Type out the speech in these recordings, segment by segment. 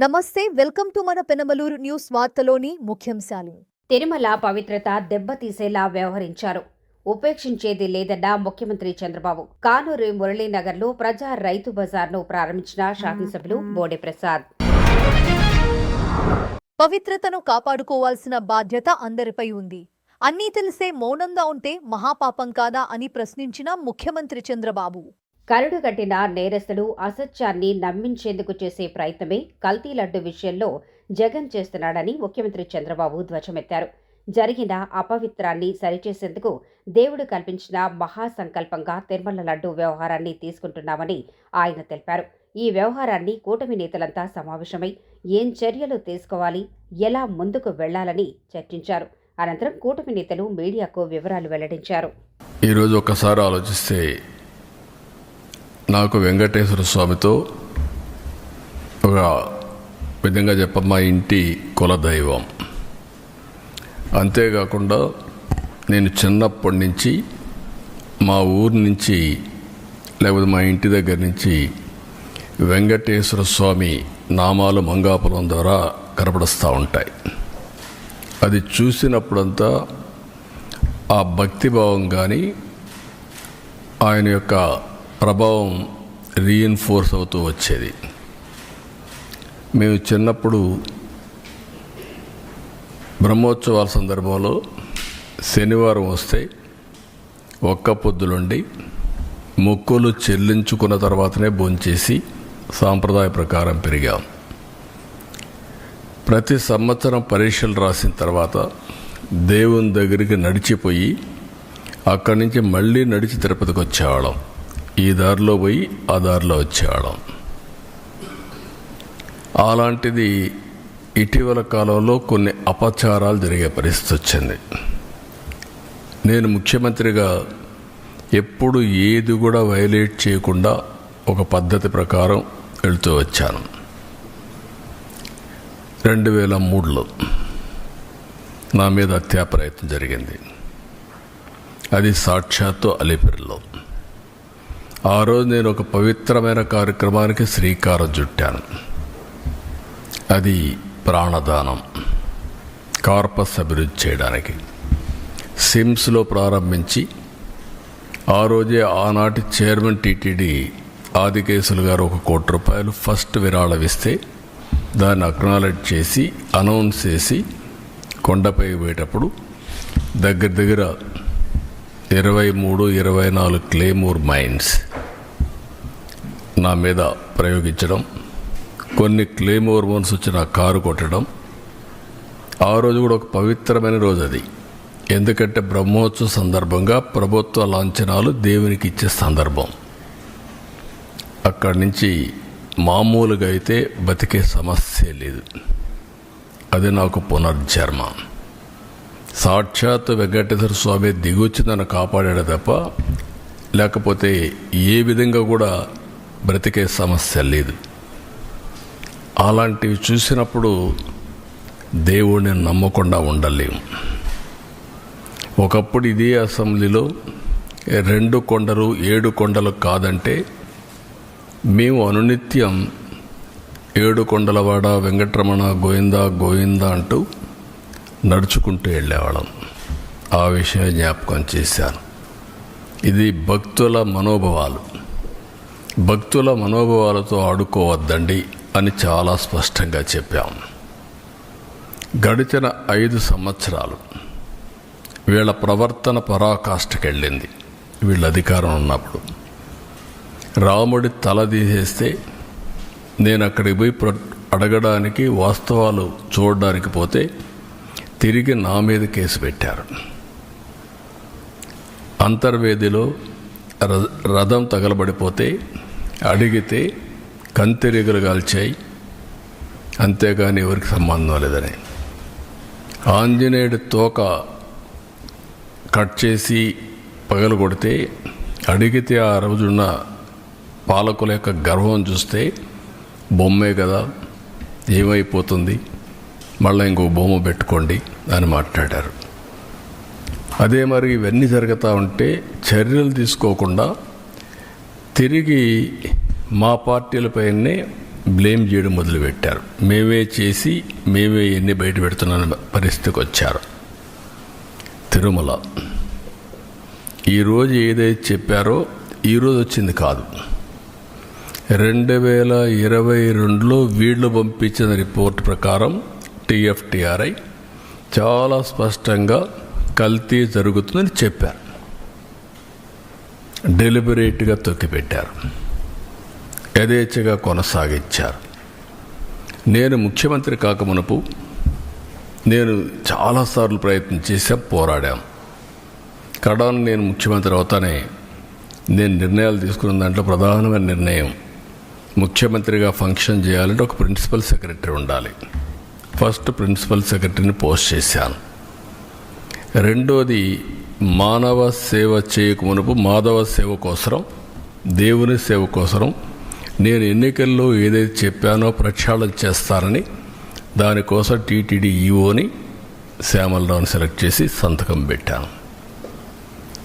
నమస్తే, welcome to మన Penamaluru news. వార్తలోని ముఖ్యాంశాలు. తిరుమల పవిత్రత దెబ్బతీసేలా వ్యవహరించారు. ఉపేక్షించేది లేదన్న ముఖ్యమంత్రి చంద్రబాబు. కానూరు మురళీనగర్లో ప్రజా రైతు బజార్ను ప్రారంభించిన శాసనసభ్యులు బోడే ప్రసాద్. పవిత్రతను కాపాడుకోవాల్సిన బాధ్యత అందరిపై ఉంది. అన్నీ తెలిసే మౌనంగా ఉంటే మహాపాపం కాదా అని ప్రశ్నించిన ముఖ్యమంత్రి చంద్రబాబు. కరుడుగట్టిన నేరస్తులు అసత్యాన్ని నమ్మించేందుకు చేసే ప్రయత్నమే కల్తీ లడ్డు విషయంలో జగన్ చేస్తున్నాడని ముఖ్యమంత్రి చంద్రబాబు ధ్వజమెత్తారు. జరిగిన అపవిత్రాన్ని సరిచేసేందుకు దేవుడు కల్పించిన మహాసంకల్పంగా తిరుమల లడ్డు వ్యవహారాన్ని తీసుకుంటున్నామని ఆయన తెలిపారు. ఈ వ్యవహారాన్ని కూటమి నేతలంతా సమావేశమై ఏం చర్యలు తీసుకోవాలి, ఎలా ముందుకు వెళ్లాలని చర్చించారు. అనంతరం కూటమి నేతలు మీడియాకు వివరాలు వెల్లడించారు. ఈరోజు ఒకసారి ఆలోచిస్తే నాకు వెంకటేశ్వర స్వామితో ఒక విధంగా మా ఇంటి కులదైవం. అంతేకాకుండా నేను చిన్నప్పటి నుంచి మా ఊరి నుంచి లేకపోతే మా ఇంటి దగ్గర నుంచి వెంకటేశ్వర స్వామి నామాలు మంగాపురం ద్వారా కనపడుస్తూ ఉంటాయి. అది చూసినప్పుడంతా ఆ భక్తిభావం కానీ ఆయన యొక్క ప్రభావం రీఇన్ఫోర్స్ అవుతూ వచ్చేది. మేము చిన్నప్పుడు బ్రహ్మోత్సవాల సందర్భంలో శనివారం వస్తే ఒక్క పొద్దులుండి మొక్కులు చెల్లించుకున్న తర్వాతనే భోంచేసి సాంప్రదాయ ప్రకారం పెరిగాం. ప్రతి సంవత్సరం పరీక్షలు రాసిన తర్వాత దేవుని దగ్గరికి నడిచిపోయి అక్కడి నుంచి మళ్ళీ నడిచి తిరుపతికి వచ్చేవాళ్ళం. ఈ దారిలో పోయి ఆ దారిలో వచ్చేవాళ్ళం. అలాంటిది ఇటీవల కాలంలో కొన్ని అపచారాలు జరిగే పరిస్థితి వచ్చింది. నేను ముఖ్యమంత్రిగా ఎప్పుడు ఏది కూడా వైలేట్ చేయకుండా ఒక పద్ధతి ప్రకారం వెళ్తూ వచ్చాను. 2003లో నా మీద హత్యా ప్రయత్నం జరిగింది. అది సాక్షాత్తు అలిపిరిలో. ఆ రోజు నేను ఒక పవిత్రమైన కార్యక్రమానికి శ్రీకారం చుట్టాను. అది ప్రాణదానం, కార్పస్ అభివృద్ధి చేయడానికి సిమ్స్లో ప్రారంభించి ఆ రోజే ఆనాటి చైర్మన్ టీటీడీ ఆదికేశులు గారు 1 కోటి రూపాయలు ఫస్ట్ విరాళం ఇస్తే దాన్ని అక్నాలెడ్జ్ చేసి అనౌన్స్ చేసి కొండపై పోయేటప్పుడు దగ్గర 23-24 క్లేమోర్ మైన్స్ నా మీద ప్రయోగించడం, కొన్ని క్లేమోర్ మైన్స్ వచ్చి నా కారు కొట్టడం. ఆ రోజు కూడా ఒక పవిత్రమైన రోజు అది. ఎందుకంటే బ్రహ్మోత్సవ సందర్భంగా ప్రభుత్వ లాంఛనాలు దేవునికి ఇచ్చే సందర్భం. అక్కడి నుంచి మామూలుగా అయితే బతికే సమస్య లేదు. అది నాకు పునర్జన్మ. సాక్షాత్ వెంకటేశ్వర స్వామి దిగొచ్చి నన్ను కాపాడాడు తప్ప లేకపోతే ఏ విధంగా కూడా బ్రతికే సమస్య లేదు. అలాంటివి చూసినప్పుడు దేవుడిని నమ్మకుండా ఉండలేము. ఒకప్పుడు ఇదే అసెంబ్లీలో 2 కొండలు 7 కొండలు కాదంటే మేము అనునిత్యం 7 కొండలవాడ వెంకటరమణ గోవిందా గోవిందా అంటూ నడుచుకుంటూ వెళ్ళేవాళ్ళం. ఆ విషయం జ్ఞాపకం చేశాను. ఇది భక్తుల మనోభావాలతో ఆడుకోవద్దండి అని చాలా స్పష్టంగా చెప్పాం. గడిచిన 5 సంవత్సరాలు వీళ్ళ ప్రవర్తన పరాకాష్ఠకెళ్ళింది. వీళ్ళ అధికారం ఉన్నప్పుడు రాముడి తల తీసేస్తే నేను అక్కడికి పోయి అడగడానికి, వాస్తవాలు చూడడానికి పోతే తిరిగి నా మీద కేసు పెట్టారు. అంతర్వేదిలో రథం తగలబడిపోతే అడిగితే కంతిరీగలు కాల్చాయి, అంతేగాని ఎవరికి సంబంధం లేదని. ఆంజనేయుడి తోక కట్ చేసి పగలు కొడితే అడిగితే ఆ రోజున్న పాలకుల యొక్క గర్వం చూస్తే బొమ్మే కదా, ఏమైపోతుంది, మళ్ళీ ఇంకో బొమ్మ పెట్టుకోండి అని మాట్లాడారు. అదే మరి ఇవన్నీ జరుగుతూ ఉంటే చర్యలు తీసుకోకుండా తిరిగి మా పార్టీలపైనే బ్లేమ్ చేయడం మొదలుపెట్టారు. మేమే చేసి మేమే ఎన్ని బయట పెడుతున్న పరిస్థితికి వచ్చారు. తిరుమల ఈరోజు ఏదైతే చెప్పారో ఈరోజు వచ్చింది కాదు. 2022లో వీళ్ళు పంపించిన రిపోర్ట్ ప్రకారం TFTRI చాలా స్పష్టంగా కల్తీ జరుగుతుందని చెప్పారు. డెలిబరేట్గా తొక్కిపెట్టారు, యథేచ్ఛగా కొనసాగించారు. నేను ముఖ్యమంత్రి కాకమునుపు నేను చాలాసార్లు ప్రయత్నం చేశాం, పోరాడాం. కడాను నేను ముఖ్యమంత్రి అవుతానే నేను నిర్ణయాలు తీసుకున్న దాంట్లో ప్రధానమైన నిర్ణయం, ముఖ్యమంత్రిగా ఫంక్షన్ చేయాలంటే ఒక ప్రిన్సిపల్ సెక్రటరీ ఉండాలి. ఫస్ట్ ప్రిన్సిపల్ సెక్రటరీని పోస్ట్ చేశాను. రెండోది, మానవ సేవ చేయకమునుపు మాధవ సేవ కోసరం, దేవుని సేవ కోసరం నేను ఎన్నికల్లో ఏదైతే చెప్పానో ప్రక్షాళన చేస్తానని దానికోసం టీటీడీ ఈఓని శ్యామలరావుని సెలెక్ట్ చేసి సంతకం పెట్టాను.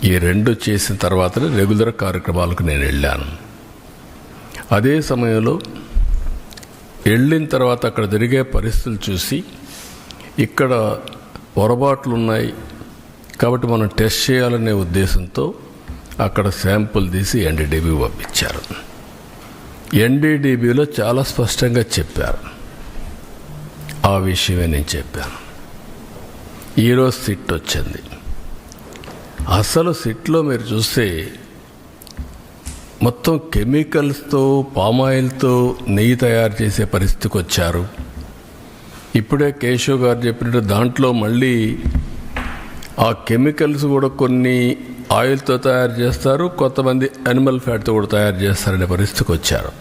ఈ రెండు చేసిన తర్వాతనే రెగ్యులర్ కార్యక్రమాలకు నేను వెళ్ళాను. అదే సమయంలో వెళ్ళిన తర్వాత అక్కడ జరిగే పరిస్థితులు చూసి ఇక్కడ పొరపాట్లు ఉన్నాయి కాబట్టి మనం టెస్ట్ చేయాలనే ఉద్దేశంతో అక్కడ శాంపుల్ తీసి NDDB పంపించారు. NDDBలో చాలా స్పష్టంగా చెప్పారు. ఆ విషయమే నేను చెప్పాను. ఈరోజు సిట్ వచ్చింది. అసలు సిట్లో మీరు చూస్తే మొత్తం కెమికల్స్తో, పామాయిల్తో నెయ్యి తయారు చేసే పరిస్థితికి వచ్చారు. ఇప్పుడే కేశవ్ గారు చెప్పినట్టు దాంట్లో మళ్ళీ ఆ కెమికల్స్ కూడా కొన్ని ఆయిల్తో తయారు చేస్తారు, కొంతమంది యానిమల్ ఫ్యాట్తో కూడా తయారు చేస్తారనే పరిస్థితికి వచ్చారు.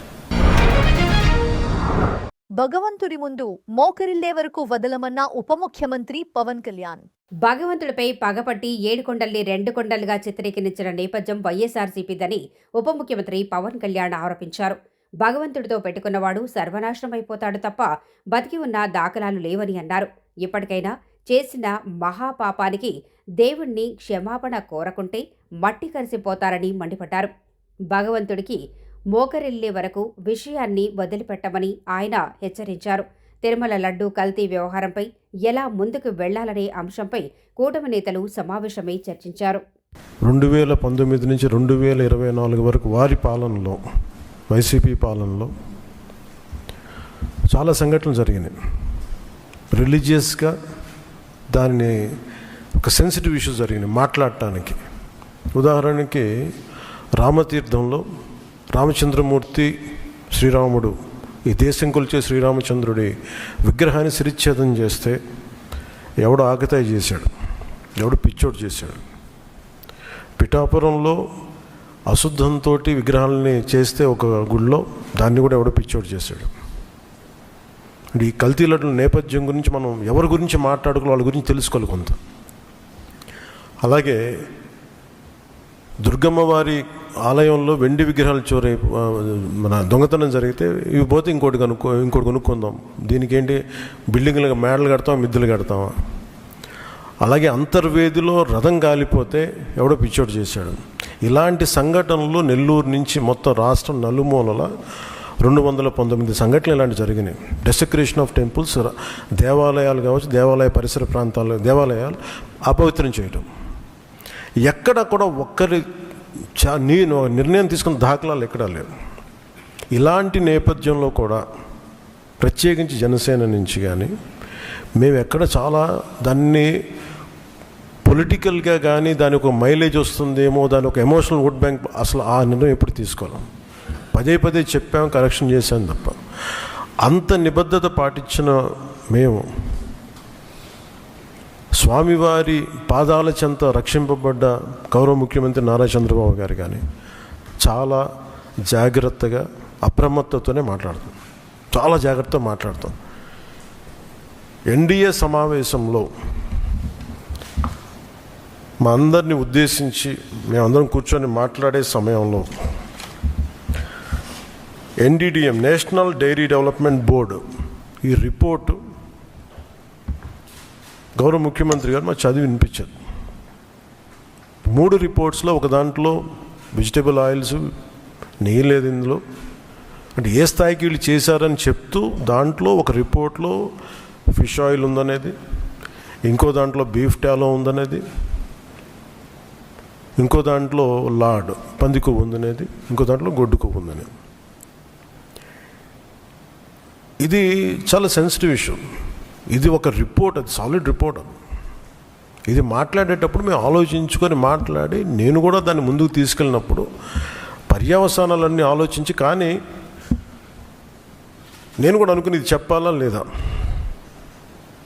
భగవంతుడి ముందు మోకరిల్లే వరకు వదలమన్న ఉప ముఖ్యమంత్రి పవన్ కళ్యాణ్. భగవంతుడిపై పగపట్టి 7 కొండల్ని 2 కొండలుగా చిత్రీకరించిన నేపథ్యం వైఎస్ఆర్సీపీదని ఉప ముఖ్యమంత్రి పవన్ కళ్యాణ్ ఆరోపించారు. భగవంతుడితో పెట్టుకున్నవాడు సర్వనాశనమైపోతాడు తప్ప బతికి ఉన్న దాఖలాలు లేవని అన్నారు. ఇప్పటికైనా చేసిన మహాపాపానికి దేవుణ్ణి క్షమాపణ కోరకుంటే మట్టి కరిసిపోతారని మండిపడ్డారు. భగవంతుడికి మోకరిల్లే వరకు విషయాన్ని వదిలిపెట్టమని ఆయన హెచ్చరించారు. తిరుమల లడ్డూ కల్తీ వ్యవహారంపై ఎలా ముందుకు వెళ్లాలనే అంశంపై కూటమి నేతలు సమావేశమై చర్చించారు. 2019 నుంచి 2024 వరకు వారి పాలనలో, వైసీపీ పాలనలో చాలా సంఘటనలు జరిగినాయి. రిలీజియస్గా దానిని ఒక సెన్సిటివ్ ఇష్యూ జరిగినాయి మాట్లాడటానికి. ఉదాహరణకి రామతీర్థంలో రామచంద్రమూర్తి శ్రీరాముడు ఈ దేశం కొలిచే శ్రీరామచంద్రుడి విగ్రహాన్ని శిరిచ్ఛేదం చేస్తే ఎవడో ఆకతాయి చేశాడు, ఎవడో పిచ్చోడు చేశాడు. పిఠాపురంలో అశుద్ధంతో విగ్రహాలని చేస్తే ఒక గుడిలో దాన్ని కూడా ఎవడో పిచ్చోడు చేశాడు. ఈ కల్తీ లడ్డుల నేపథ్యం గురించి మనం ఎవరి గురించి మాట్లాడుకోవాలి, వాళ్ళ గురించి తెలుసుకోవాలి కొంత. అలాగే దుర్గమ్మ వారి ఆలయంలో వెండి విగ్రహాలు మన దొంగతనం జరిగితే ఇవి పోతే ఇంకోటి కొనుక్కుందాం, దీనికి ఏంటి బిల్డింగ్లు మేడలు కడతాం, మిద్దెలు కడతామా. అలాగే అంతర్వేదిలో రథం కాలిపోతే ఎవడో పిచ్చోడు చేశాడు. ఇలాంటి సంఘటనలు నెల్లూరు నుంచి మొత్తం రాష్ట్రం నలుమూలల 219 సంఘటనలు ఇలాంటి జరిగినాయి. డెసక్రేషన్ ఆఫ్ టెంపుల్స్, దేవాలయాలు కావచ్చు, దేవాలయ పరిసర ప్రాంతాలు, దేవాలయాలు అపవిత్రం చేయటం. ఎక్కడ కూడా ఒక్కరి నేను నిర్ణయం తీసుకున్న దాఖలాలు ఎక్కడా లేవు. ఇలాంటి నేపథ్యంలో కూడా ప్రత్యేకించి జనసేన నుంచి కానీ మేము ఎక్కడ చాలా దాన్ని పొలిటికల్గా కానీ దానికి ఒక మైలేజ్ వస్తుందేమో, దాని ఒక ఎమోషనల్ ఓట్ బ్యాంక్, అసలు ఆ నిర్ణయం ఎప్పుడు తీసుకోలేం. పదే చెప్పాము, కరెక్షన్ చేశాను తప్ప. అంత నిబద్ధత పాటించిన మేము స్వామివారి పాదాల చెంత రక్షింపబడ్డ గౌరవ ముఖ్యమంత్రి నారా చంద్రబాబు గారు కానీ చాలా జాగ్రత్తగా అప్రమత్తతోనే మాట్లాడతాం, చాలా జాగ్రత్తగా మాట్లాడతాం. ఎన్డీఏ సమావేశంలో మా అందరినీ ఉద్దేశించి మేమందరం కూర్చొని మాట్లాడే సమయంలో NDDM national dairy development board ఈ రిపోర్టు గౌరవ ముఖ్యమంత్రి గారు మాకు చదివి వినిపించారు. 3 రిపోర్ట్స్లో ఒక దాంట్లో వెజిటబుల్ ఆయిల్స్, నెయ్యి లేదు ఇందులో, అంటే ఏ స్థాయికి వీళ్ళు చేశారని చెప్తూ దాంట్లో ఒక రిపోర్ట్లో ఫిష్ ఆయిల్ ఉందనేది, ఇంకో దాంట్లో బీఫ్ టాలో ఉందనేది, ఇంకో దాంట్లో లాడ్ పంది కొవ్వు ఉందనేది, ఇంకో దాంట్లో గొడ్డు కొవ్వు ఉందనేది. ఇది చాలా సెన్సిటివ్ ఇష్యూ. ఇది ఒక రిపోర్ట్, అది సాలిడ్ రిపోర్ట్. అది ఇది మాట్లాడేటప్పుడు మేము ఆలోచించుకొని మాట్లాడి, నేను కూడా దాన్ని ముందుకు తీసుకెళ్ళినప్పుడు పర్యవసానాలన్నీ ఆలోచించి, కానీ నేను కూడా అనుకుని ఇది చెప్పాలా లేదా.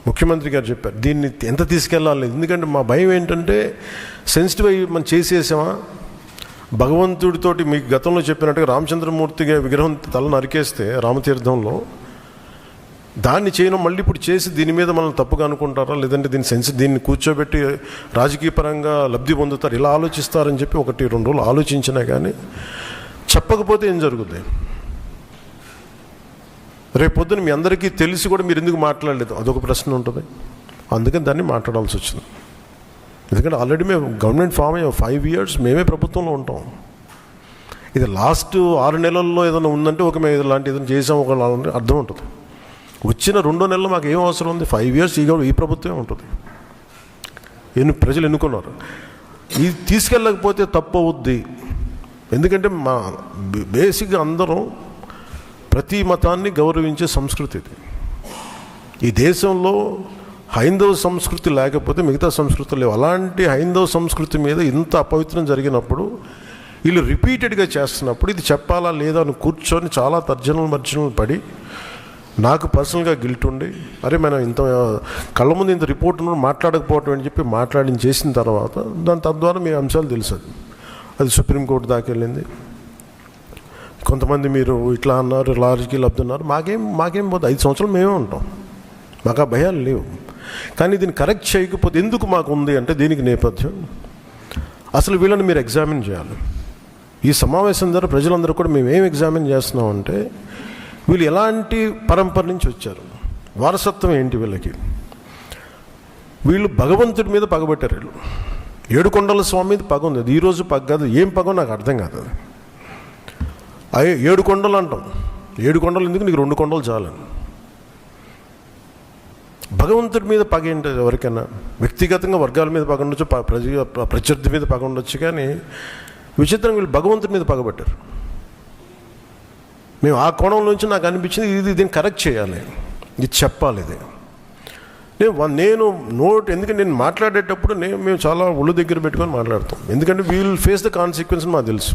ముఖ్యమంత్రి గారు చెప్పారు దీన్ని ఎంత తీసుకెళ్ళాలి, ఎందుకంటే మా భయం ఏంటంటే సెన్సిటివ్ అయ్యి మనం చేసేసామా. భగవంతుడితోటి మీకు గతంలో చెప్పినట్టుగా రామచంద్రమూర్తిగా విగ్రహం తల నరికేస్తే రామతీర్థంలో, దాన్ని చేయడం మళ్ళీ ఇప్పుడు చేసి దీని మీద మనం తప్పుగా అనుకుంటారా, లేదంటే దీన్ని కూర్చోబెట్టి రాజకీయ పరంగా లబ్ధి పొందుతారు, ఇలా ఆలోచిస్తారని చెప్పి 1-2 రోజులు ఆలోచించినా కానీ చెప్పకపోతే ఏం జరుగుతుంది. రేపు పొద్దున మీ అందరికీ తెలిసి కూడా మీరు ఎందుకు మాట్లాడలేదు, అదొక ప్రశ్న ఉంటుంది. అందుకని దాన్ని మాట్లాడాల్సి వచ్చింది. ఎందుకంటే ఆల్రెడీ మేము గవర్నమెంట్ ఫామ్ అయ్యాం, 5 years మేమే ప్రభుత్వంలో ఉంటాం. ఇది లాస్ట్ 6 నెలల్లో ఏదైనా ఉందంటే ఒక మేము ఇలాంటి ఏదైనా చేసాం ఒక అర్థం ఉంటుంది. వచ్చిన 2 నెలలు మాకు ఏం అవసరం ఉంది, 5 years ఈ ప్రభుత్వమే ఉంటుంది. ప్రజలు ఎన్నుకున్నారు. ఇది తీసుకెళ్ళకపోతే తప్పు అవుద్ది. ఎందుకంటే మా బేసిక్గా అందరం ప్రతి మతాన్ని గౌరవించే సంస్కృతి ఇది. ఈ దేశంలో హైందవ సంస్కృతి లేకపోతే మిగతా సంస్కృతులు లేవు. అలాంటి హైందవ సంస్కృతి మీద ఇంత అపవిత్రం జరిగినప్పుడు వీళ్ళు రిపీటెడ్గా చేస్తున్నప్పుడు ఇది చెప్పాలా లేదా అని కూర్చొని చాలా తర్జనలు పడి, నాకు పర్సనల్గా గిల్ట్ ఉండి, అరే మనం ఇంత కళ్ళ ముందు ఇంత రిపోర్ట్ మాట్లాడకపోవటం అని చెప్పి చేసిన తర్వాత తద్వారా మీ అంశాలు తెలుసు. అది సుప్రీంకోర్టు దాకా వెళ్ళింది. కొంతమంది మీరు ఇట్లా అన్నారు, లారీకి లబ్ధున్నారు, మాకేం పోతే 5 సంవత్సరాలు మేమే ఉంటాం, మాకు ఆ భయాలు లేవు. కానీ దీన్ని కరెక్ట్ చేయకపోతే ఎందుకు మాకు ఉంది అంటే దీనికి నేపథ్యం అసలు వీళ్ళని మీరు ఎగ్జామిన్ చేయాలి. ఈ సమావేశం ద్వారా ప్రజలందరూ కూడా మేము ఏం ఎగ్జామిన్ చేస్తున్నామంటే వీళ్ళు ఎలాంటి పరంపర నుంచి వచ్చారు, వారసత్వం ఏంటి వీళ్ళకి. వీళ్ళు భగవంతుడి మీద పగబట్టారు. వీళ్ళు ఏడుకొండల స్వామి మీద పగ ఉంది. అది ఈరోజు పగ కాదు, ఏం పగో నాకు అర్థం కాదు. అది 7 కొండలు అంటాం. 7 కొండలు ఎందుకు, నీకు 2 కొండలు చాలని. భగవంతుడి మీద పగ ఏంటి ఎవరికైనా? వ్యక్తిగతంగా వర్గాల మీద పగ ఉండొచ్చు, ప్రత్యర్థి మీద పగ ఉండొచ్చు, కానీ విచిత్రంగా వీళ్ళు భగవంతుడి మీద పగబట్టారు. మేము ఆ కోణం నుంచి నాకు అనిపించింది దీన్ని కరెక్ట్ చేయాలి, ఇది చెప్పాలి. ఇది నేను ఎందుకంటే నేను మాట్లాడేటప్పుడు మేము చాలా ఒళ్ళు దగ్గర పెట్టుకొని మాట్లాడతాం. ఎందుకంటే వీల్ ఫేస్ ద కాన్సిక్వెన్స్ మాకు తెలుసు.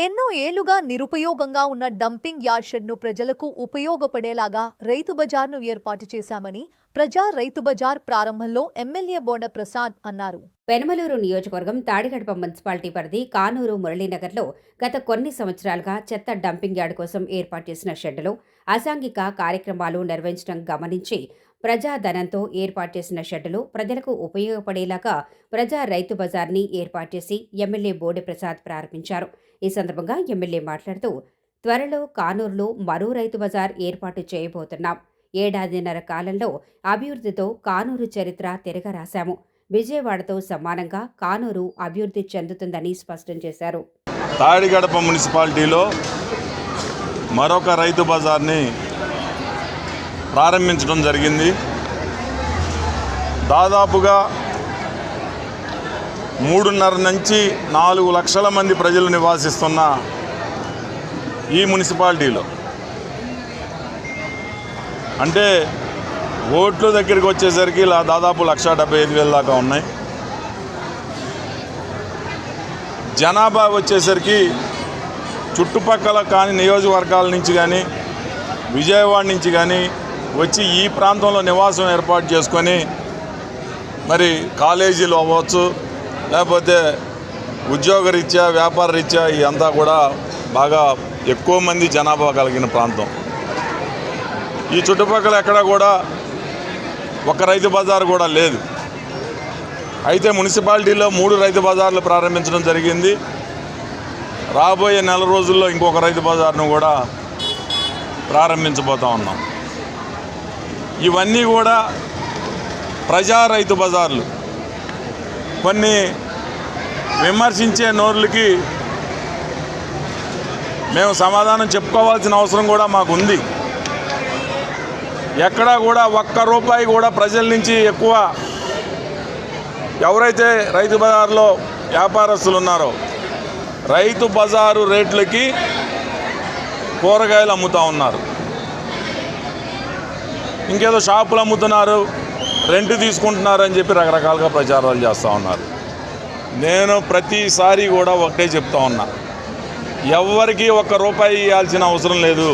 ఎన్నో ఏళ్లుగా నిరుపయోగంగా ఉన్న డంపింగ్ యార్డ్ షెడ్ను ప్రజలకు ఉపయోగపడేలాగా రైతు బజార్ను ఏర్పాటు చేశామని ప్రజా రైతు బజార్ ప్రారంభంలో ఎమ్మెల్యే బోండ ప్రసాద్ అన్నారు. పెనమలూరు నియోజకవర్గం తాడిగడప మున్సిపాలిటీ పరిధి కానూరు మురళీనగర్లో గత కొన్ని సంవత్సరాలుగా చెత్త డంపింగ్ యార్డ్ కోసం ఏర్పాటు చేసిన షెడ్డులో అసాంఘిక కార్యక్రమాలు నిర్వహించడం గమనించి ప్రజాధనంతో ఏర్పాటు చేసిన షెడ్డులు ప్రజలకు ఉపయోగపడేలాగా ప్రజా రైతు బజార్ని ఏర్పాటు చేసి ఎమ్మెల్యే బోండ ప్రసాద్ ప్రారంభించారు. ఈ సందర్భంగా ఎమ్మెల్యే మాట్లాడుతూ, త్వరలో కానూరులో మరో రైతు బజార్ ఏర్పాటు చేయబోతున్నాం. 1.5 ఏళ్ల కాలంలో అభివృద్ధితో కానూరు చరిత్ర తిరగరాశాము. విజయవాడతో సమానంగా కానూరు అభివృద్ధి చెందుతుందని స్పష్టం చేశారు. తాడిగడప మున్సిపాలిటీలో మరొక రైతు బజార్ని ప్రారంభించడం జరిగింది. దాదాపుగా 3.5 నుంచి 4 లక్షల మంది ప్రజలు నివాసిస్తున్న ఈ మున్సిపాలిటీలో, అంటే ఓట్లు దగ్గరికి వచ్చేసరికి దాదాపు 1,75,000 దాకా ఉన్నాయి. జనాభా వచ్చేసరికి చుట్టుపక్కల కానీ నియోజకవర్గాల నుంచి కానీ విజయవాడ నుంచి కానీ వచ్చి ఈ ప్రాంతంలో నివాసం ఏర్పాటు చేసుకొని మరి కాలేజీలు అవ్వచ్చు, లేకపోతే ఉద్యోగరీత్యా వ్యాపార రీత్యా ఇదంతా కూడా బాగా ఎక్కువ మంది జనాభా కలిగిన ప్రాంతం. ఈ చుట్టుపక్కల ఎక్కడ కూడా ఒక రైతు బజార్ కూడా లేదు. అయితే మున్సిపాలిటీలో 3 రైతు బజార్లు ప్రారంభించడం జరిగింది. రాబోయే నెల రోజుల్లో ఇంకొక రైతు బజార్ను కూడా ప్రారంభించబోతా ఉన్నాం. ఇవన్నీ కూడా ప్రజా రైతు బజార్లు. కొన్ని విమర్శించే నోర్లకి మేము సమాధానం చెప్పుకోవాల్సిన అవసరం కూడా మాకు ఉంది. ఎక్కడా కూడా ఒక్క రూపాయి కూడా ప్రజల నుంచి ఎక్కువ ఎవరైతే రైతు బజార్లో వ్యాపారస్తులు ఉన్నారో రైతు బజారు రేట్లకి కూరగాయలు అమ్ముతూ ఉన్నారు. ఇంకేదో షాపులు అమ్ముతున్నారు, రెంట్ తీసుకుంటున్నారు అని చెప్పి రకరకాలుగా ప్రచారాలు చేస్తూ ఉన్నారు. నేను ప్రతిసారి కూడా ఒకటే చెప్తా ఉన్నా, ఎవరికి ఒక్క రూపాయి ఇవ్వాల్సిన అవసరం లేదు.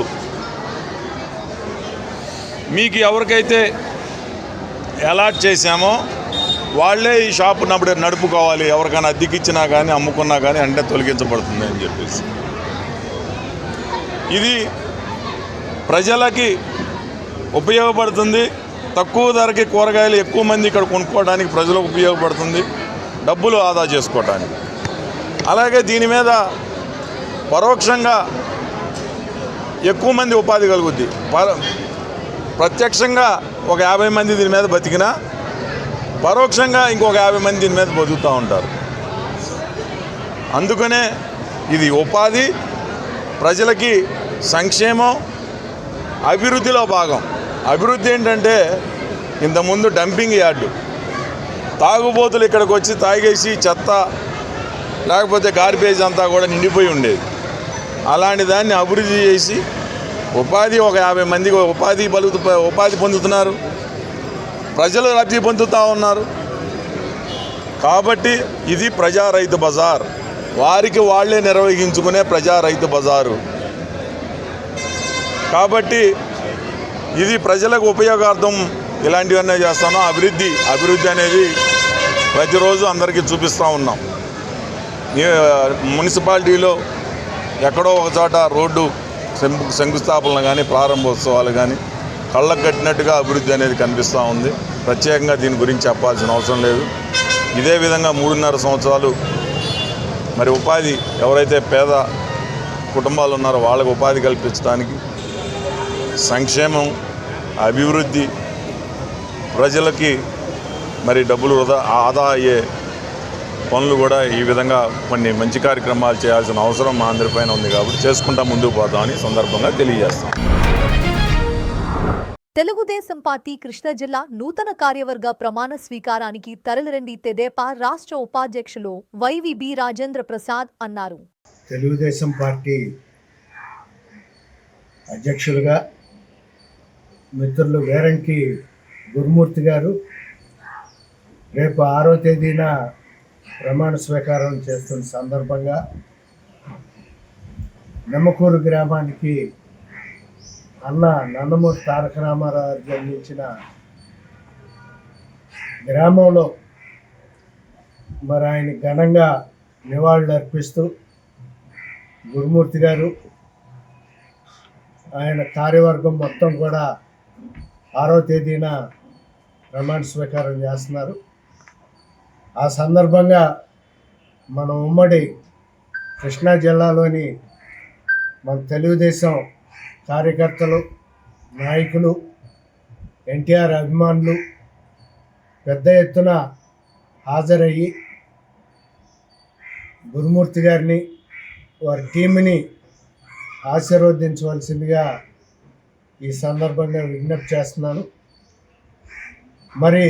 మీకు ఎవరికైతే అలాట్ చేశామో వాళ్ళే ఈ షాపు నడుపుకోవాలి. ఎవరికైనా అద్దెకిచ్చినా కానీ అమ్ముకున్నా కానీ అంటే తొలగించబడుతుంది అని చెప్పేసి. ఇది ప్రజలకి ఉపయోగపడుతుంది. తక్కువ ధరకి కూరగాయలు ఎక్కువ మంది ఇక్కడ కొనుక్కోవడానికి ప్రజలకు ఉపయోగపడుతుంది, డబ్బులు ఆదా చేసుకోవడానికి. అలాగే దీని మీద పరోక్షంగా ఎక్కువ మంది ఉపాధి కలుగుద్ది. ప్రత్యక్షంగా ఒక 50 మంది దీని మీద బతికినా పరోక్షంగా ఇంకొక 50 మంది దీని మీద బతుకుతూ ఉంటారు. అందుకనే ఇది ఉపాధి, ప్రజలకి సంక్షేమం, అభివృద్ధిలో భాగం. అభివృద్ధి ఏంటంటే ఇంతకుముందు డంపింగ్ యార్డు, తాగుబోతులు ఇక్కడికి వచ్చి తాగేసి చెత్త లేకపోతే గార్బేజ్ అంతా కూడా నిండిపోయి ఉండేది. అలాంటి దాన్ని అభివృద్ధి చేసి ఉపాధి ఒక 50 మందికి ఉపాధి పొందుతున్నారు, ప్రజలు లబ్ధి పొందుతూ ఉన్నారు. కాబట్టి ఇది ప్రజా రైతు బజార్, వారికి వాళ్ళే నిర్వహించుకునే ప్రజా రైతు బజారు. కాబట్టి ఇది ప్రజలకు ఉపయోగార్థం ఇలాంటివన్నీ చేస్తాను. అభివృద్ధి అనేది ప్రతిరోజు అందరికీ చూపిస్తూ ఉన్నాం. మున్సిపాలిటీలో ఎక్కడో ఒక చోట రోడ్డు శంకుస్థాపనలు కానీ ప్రారంభోత్సవాలు కానీ కళ్ళకు కట్టినట్టుగా అభివృద్ధి అనేది కనిపిస్తూ ఉంది. ప్రత్యేకంగా దీని గురించి చెప్పాల్సిన అవసరం లేదు. ఇదే విధంగా 3.5 సంవత్సరాలు మరి ఉపాధి ఎవరైతే పేద కుటుంబాలు ఉన్నారో వాళ్ళకు ఉపాధి కల్పించడానికి, సంక్షేమం, అభివృద్ధి, ప్రజలకి మరి డబ్బులు ఆదా అయ్యే పనులు కూడా ఈ విధంగా కొన్ని మంచి కార్యక్రమాలు చేయాల్సిన అవసరం మా అందరిపైన ఉంది. కాబట్టి చేసుకుంటా ముందుకు పోతామని సందర్భంగా తెలియజేస్తాం. తెలుగుదేశం పార్టీ కృష్ణా జిల్లా నూతన కార్యవర్గ ప్రమాణ స్వీకారానికి తరలిరండి తెదేపా రాష్ట్ర ఉపాధ్యక్షులు వైవిబి రాజేంద్ర ప్రసాద్ అన్నారు. తెలుగుదేశం పార్టీ అధ్యక్షులుగా మిత్రులు వేరంకి గురుమూర్తి గారు రేపు 6వ తేదీన ప్రమాణ స్వీకారం చేస్తున్న సందర్భంగా నిమ్మకూరు గ్రామానికి అన్న నందమూరి తారక రామారావు జన్మించిన గ్రామంలో మరి ఆయన ఘనంగా నివాళులు అర్పిస్తూ గురుమూర్తి గారు ఆయన కార్యవర్గం మొత్తం కూడా 6వ తేదీన ప్రమాణ స్వీకారం చేస్తున్నారు. ఆ సందర్భంగా మన ఉమ్మడి కృష్ణా జిల్లాలోని మన తెలుగుదేశం కార్యకర్తలు, నాయకులు, ఎన్టీఆర్ అభిమానులు పెద్ద ఎత్తున హాజరయ్యి గురుమూర్తి గారిని, వారి టీంని ఆశీర్వదించవలసిందిగా ఈ సందర్భంగా విజ్ఞప్తి చేస్తున్నాను. మరి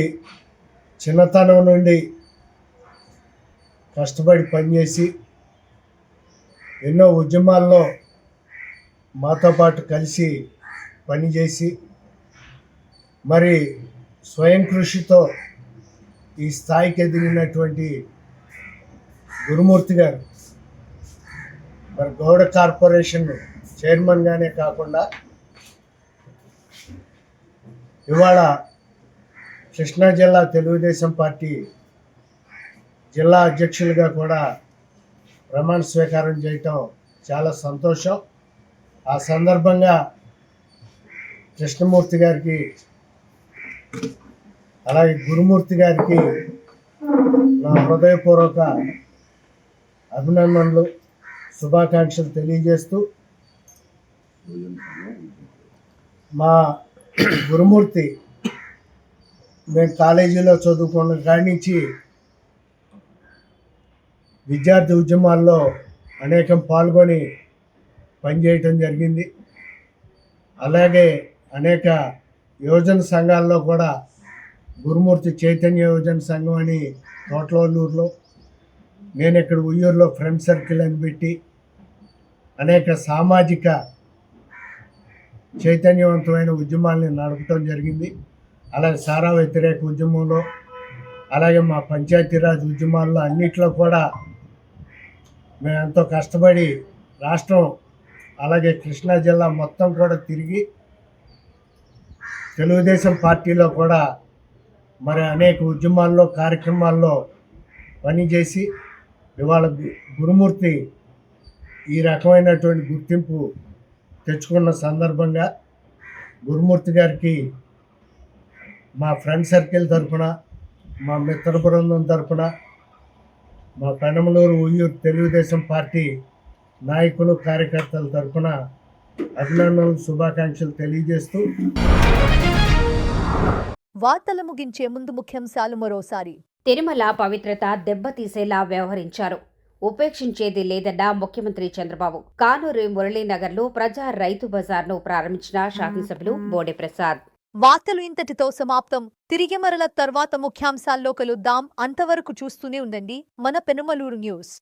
చిన్నతనం నుండి కష్టపడి పనిచేసి ఎన్నో ఉద్యమాల్లో మాతో పాటు కలిసి పనిచేసి మరి స్వయం కృషితో ఈ స్థాయికి ఎదిగినటువంటి గురుమూర్తి గారు మరి గౌడ కార్పొరేషన్ చైర్మన్గానే కాకుండా ఇవాళ కృష్ణా జిల్లా తెలుగుదేశం పార్టీ జిల్లా అధ్యక్షులుగా కూడా ప్రమాణ స్వీకారం చేయటం చాలా సంతోషం. ఆ సందర్భంగా కృష్ణమూర్తి గారికి అలాగే గురుమూర్తి గారికి నా హృదయపూర్వక అభినందనలు, శుభాకాంక్షలు తెలియజేస్తూ మా గురుమూర్తి మేము కాలేజీలో చదువుకున్న కాడి నుంచి విద్యార్థి ఉద్యమాల్లో అనేకం పాల్గొని పనిచేయటం జరిగింది. అలాగే అనేక యువజన సంఘాల్లో కూడా గురుమూర్తి చైతన్య యువజన సంఘం అని తోటలూరులో, నేను ఇక్కడ ఉయ్యూరులో ఫ్రెండ్ సర్కిల్ అని పెట్టి అనేక సామాజిక చైతన్యవంతమైన ఉద్యమాల్ని నడపటం జరిగింది. అలాగే సారా వ్యతిరేక ఉద్యమంలో, అలాగే మా పంచాయతీరాజ్ ఉద్యమాల్లో అన్నిట్లో కూడా మేము ఎంతో కష్టపడి రాష్ట్రం అలాగే కృష్ణా జిల్లా మొత్తం కూడా తిరిగి తెలుగుదేశం పార్టీలో కూడా మరి అనేక ఉద్యమాల్లో కార్యక్రమాల్లో పనిచేసి ఇవాళ గురుమూర్తి ఈ రకమైనటువంటి గుర్తింపు తెచ్చుకున్న సందర్భంగా గురుమూర్తి గారికి మా ఫ్రెండ్ సర్కిల్ తరఫున, మా మిత్ర బృందం తరఫున, మా పెనమలూరు ఉయ్యూరు తెలుగుదేశం పార్టీ నాయకులు కార్యకర్తల తరఫున అభినందనలు, శుభాకాంక్షలు తెలియజేస్తూ వార్తలు ముగించే ముందు ముఖ్యాంశాలు మరోసారి. తిరుమల పవిత్రత దెబ్బతీసేలా వ్యవహరించారు. ఉపేక్షించేది లేదన్న ముఖ్యమంత్రి చంద్రబాబు. కానూరు మురళీనగర్లో ప్రజా రైతు బజార్ను ప్రారంభించిన శాసనసభ్యులు బోడే ప్రసాద్. వార్తలు ఇంతటితో సమాప్తం. తిరిగి మరల తర్వాత ముఖ్యాంశాల్లో కలుద్దాం. అంతవరకు చూస్తూనే ఉండండి మన పెనుమలూరు న్యూస్.